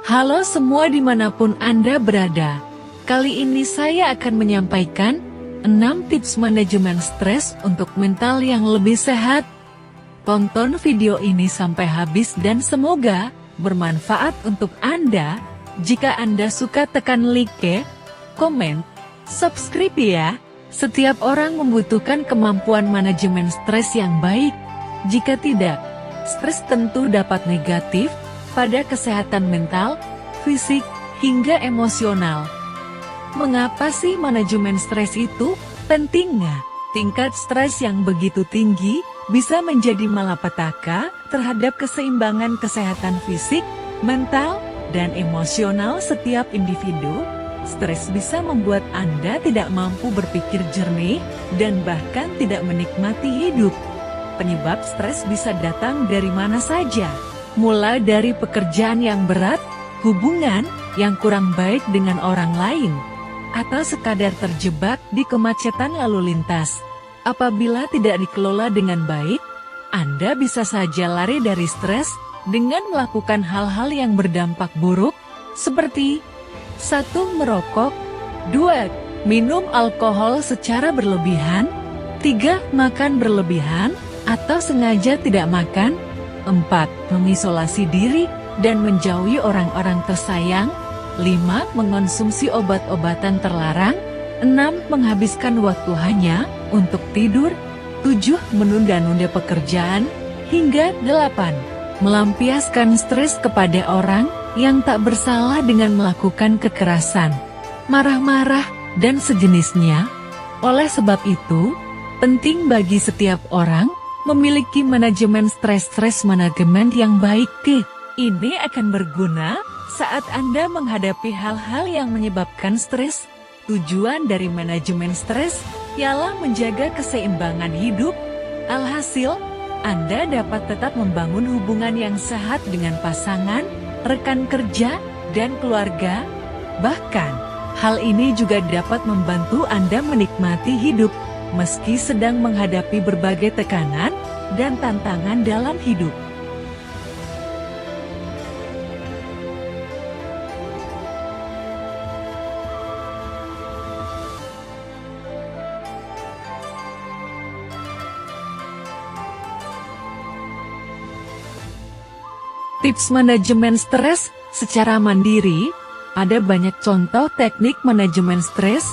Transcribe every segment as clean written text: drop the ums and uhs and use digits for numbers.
Halo semua dimanapun Anda berada. Kali ini saya akan menyampaikan 6 tips manajemen stres untuk mental yang lebih sehat. Tonton video ini sampai habis dan semoga bermanfaat untuk Anda. Jika Anda suka tekan like, komen, subscribe ya. Setiap orang membutuhkan kemampuan manajemen stres yang baik. Jika tidak, stres tentu dapat negatif pada kesehatan mental, fisik, hingga emosional. Mengapa sih manajemen stres itu penting? Tingkat stres yang begitu tinggi bisa menjadi malapetaka terhadap keseimbangan kesehatan fisik, mental, dan emosional setiap individu. Stres bisa membuat Anda tidak mampu berpikir jernih dan bahkan tidak menikmati hidup. Penyebab stres bisa datang dari mana saja. Mulai dari pekerjaan yang berat, hubungan yang kurang baik dengan orang lain, atau sekadar terjebak di kemacetan lalu lintas. Apabila tidak dikelola dengan baik, Anda bisa saja lari dari stres dengan melakukan hal-hal yang berdampak buruk, seperti 1. Merokok, 2. Minum alkohol secara berlebihan, 3. Makan berlebihan, atau sengaja tidak makan, 4. Mengisolasi diri dan menjauhi orang-orang tersayang, 5. Mengonsumsi obat-obatan terlarang, 6. Menghabiskan waktu hanya untuk tidur, 7. Menunda-nunda pekerjaan, hingga 8. Melampiaskan stres kepada orang yang tak bersalah dengan melakukan kekerasan, marah-marah, dan sejenisnya. Oleh sebab itu, penting bagi setiap orang memiliki manajemen stres manajemen yang baik. Ini akan berguna saat Anda menghadapi hal-hal yang menyebabkan stres. Tujuan dari manajemen stres ialah menjaga keseimbangan hidup. Alhasil, Anda dapat tetap membangun hubungan yang sehat dengan pasangan, rekan kerja, dan keluarga. Bahkan, hal ini juga dapat membantu Anda menikmati hidup meski sedang menghadapi berbagai tekanan dan tantangan dalam hidup. Tips manajemen stres secara mandiri. Ada banyak contoh teknik manajemen stres,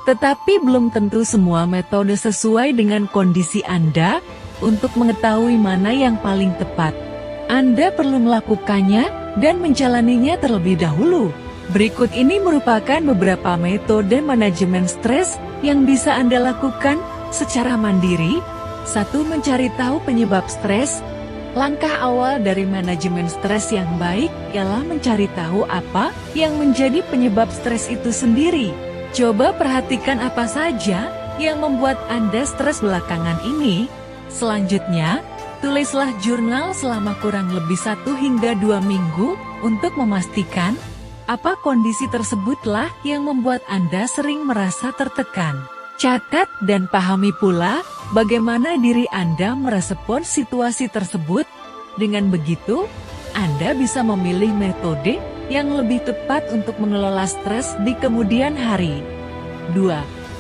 tetapi belum tentu semua metode sesuai dengan kondisi Anda. Untuk mengetahui mana yang paling tepat, Anda perlu melakukannya dan menjalaninya terlebih dahulu. Berikut ini merupakan beberapa metode manajemen stres yang bisa Anda lakukan secara mandiri. 1. Mencari tahu penyebab stres. Langkah awal dari manajemen stres yang baik ialah mencari tahu apa yang menjadi penyebab stres itu sendiri. Coba perhatikan apa saja yang membuat Anda stres belakangan ini. Selanjutnya, tulislah jurnal selama kurang lebih 1 hingga 2 minggu untuk memastikan apa kondisi tersebutlah yang membuat Anda sering merasa tertekan. Catat dan pahami pula bagaimana diri Anda merespon situasi tersebut. Dengan begitu, Anda bisa memilih metode yang lebih tepat untuk mengelola stres di kemudian hari. 2.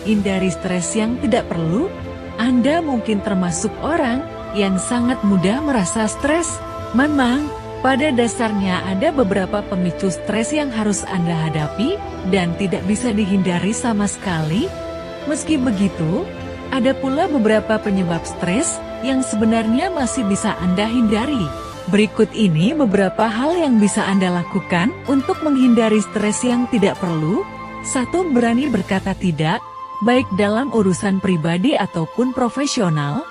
Hindari stres yang tidak perlu. Anda mungkin termasuk orang yang sangat mudah merasa stres. Memang, pada dasarnya ada beberapa pemicu stres yang harus Anda hadapi dan tidak bisa dihindari sama sekali. Meski begitu, ada pula beberapa penyebab stres yang sebenarnya masih bisa Anda hindari. Berikut ini beberapa hal yang bisa Anda lakukan untuk menghindari stres yang tidak perlu. 1. Berani berkata tidak, baik dalam urusan pribadi ataupun profesional.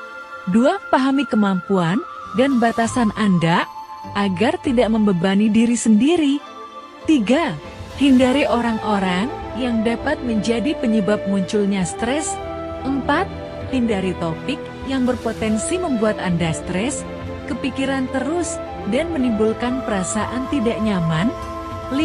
2. Pahami kemampuan dan batasan Anda agar tidak membebani diri sendiri. 3. Hindari orang-orang yang dapat menjadi penyebab munculnya stres. 4. Hindari topik yang berpotensi membuat Anda stres, kepikiran terus, dan menimbulkan perasaan tidak nyaman. 5.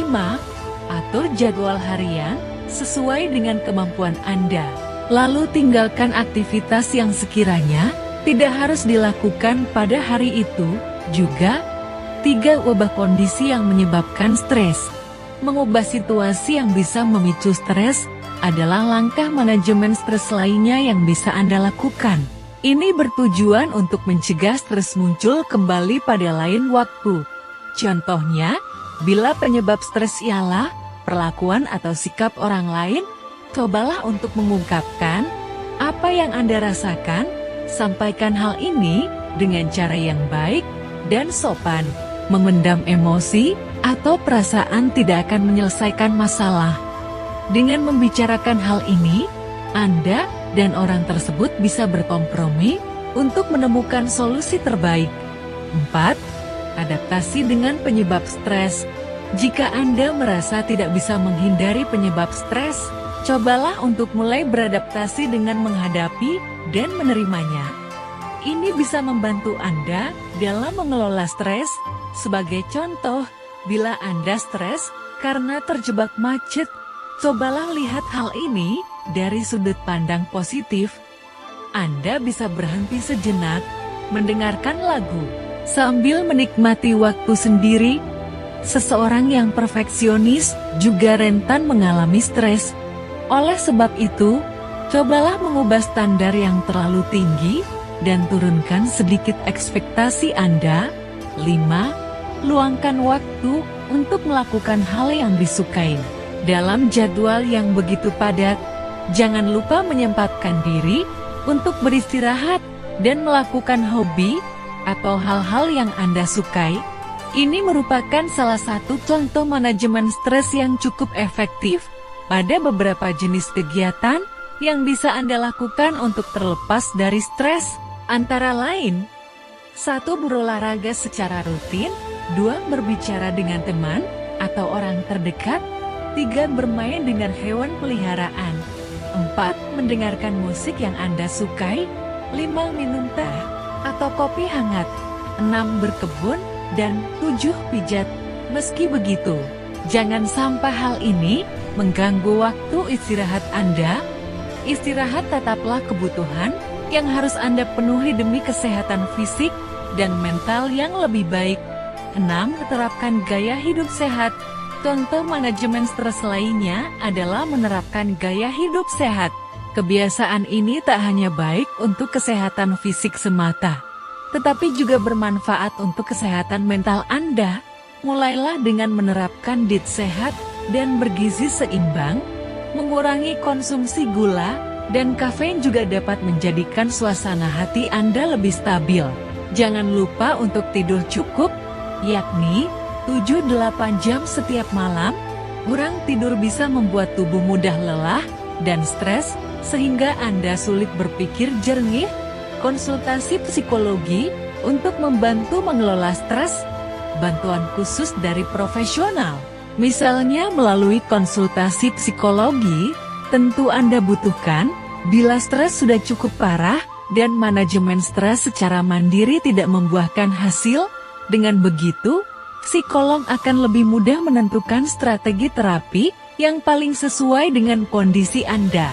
Atur jadwal harian sesuai dengan kemampuan Anda. Lalu tinggalkan aktivitas yang sekiranya tidak harus dilakukan pada hari itu. Juga, 3. Ubah kondisi yang menyebabkan stres. Mengubah situasi yang bisa memicu stres adalah langkah manajemen stres lainnya yang bisa Anda lakukan. Ini bertujuan untuk mencegah stres muncul kembali pada lain waktu. Contohnya, bila penyebab stres ialah perlakuan atau sikap orang lain, cobalah untuk mengungkapkan apa yang Anda rasakan. Sampaikan hal ini dengan cara yang baik dan sopan. Memendam emosi atau perasaan tidak akan menyelesaikan masalah. Dengan membicarakan hal ini, Anda dan orang tersebut bisa berkompromi untuk menemukan solusi terbaik. 4. Adaptasi dengan penyebab stres. Jika Anda merasa tidak bisa menghindari penyebab stres, cobalah untuk mulai beradaptasi dengan menghadapi dan menerimanya. Ini bisa membantu Anda dalam mengelola stres. Sebagai contoh, bila Anda stres karena terjebak macet, cobalah lihat hal ini dari sudut pandang positif. Anda bisa berhenti sejenak, mendengarkan lagu, sambil menikmati waktu sendiri. Seseorang yang perfeksionis juga rentan mengalami stres. Oleh sebab itu, cobalah mengubah standar yang terlalu tinggi dan turunkan sedikit ekspektasi Anda. 5. Luangkan waktu untuk melakukan hal yang disukai. Dalam jadwal yang begitu padat, jangan lupa menyempatkan diri untuk beristirahat dan melakukan hobi atau hal-hal yang Anda sukai. Ini merupakan salah satu contoh manajemen stres yang cukup efektif. Pada beberapa jenis kegiatan yang bisa Anda lakukan untuk terlepas dari stres, antara lain: 1. Berolahraga secara rutin. 2. Berbicara dengan teman atau orang terdekat. 3. Bermain dengan hewan peliharaan. 4. Mendengarkan musik yang Anda sukai. 5. Minum teh atau kopi hangat. 6. Berkebun. Dan 7. Pijat. Meski begitu, jangan sampai hal ini mengganggu waktu istirahat Anda. Istirahat tetaplah kebutuhan yang harus Anda penuhi demi kesehatan fisik dan mental yang lebih baik. 6. Terapkan gaya hidup sehat. Contoh manajemen stres lainnya adalah menerapkan gaya hidup sehat. Kebiasaan ini tak hanya baik untuk kesehatan fisik semata, tetapi juga bermanfaat untuk kesehatan mental Anda. Mulailah dengan menerapkan diet sehat dan bergizi seimbang. Mengurangi konsumsi gula dan kafein juga dapat menjadikan suasana hati Anda lebih stabil. Jangan lupa untuk tidur cukup, yakni 7-8 jam setiap malam. Kurang tidur bisa membuat tubuh mudah lelah dan stres, sehingga Anda sulit berpikir jernih. Konsultasi psikologi untuk membantu mengelola stres. Bantuan khusus dari profesional, misalnya melalui konsultasi psikologi, tentu Anda butuhkan bila stres sudah cukup parah dan manajemen stres secara mandiri tidak membuahkan hasil. Dengan begitu, psikolog akan lebih mudah menentukan strategi terapi yang paling sesuai dengan kondisi Anda.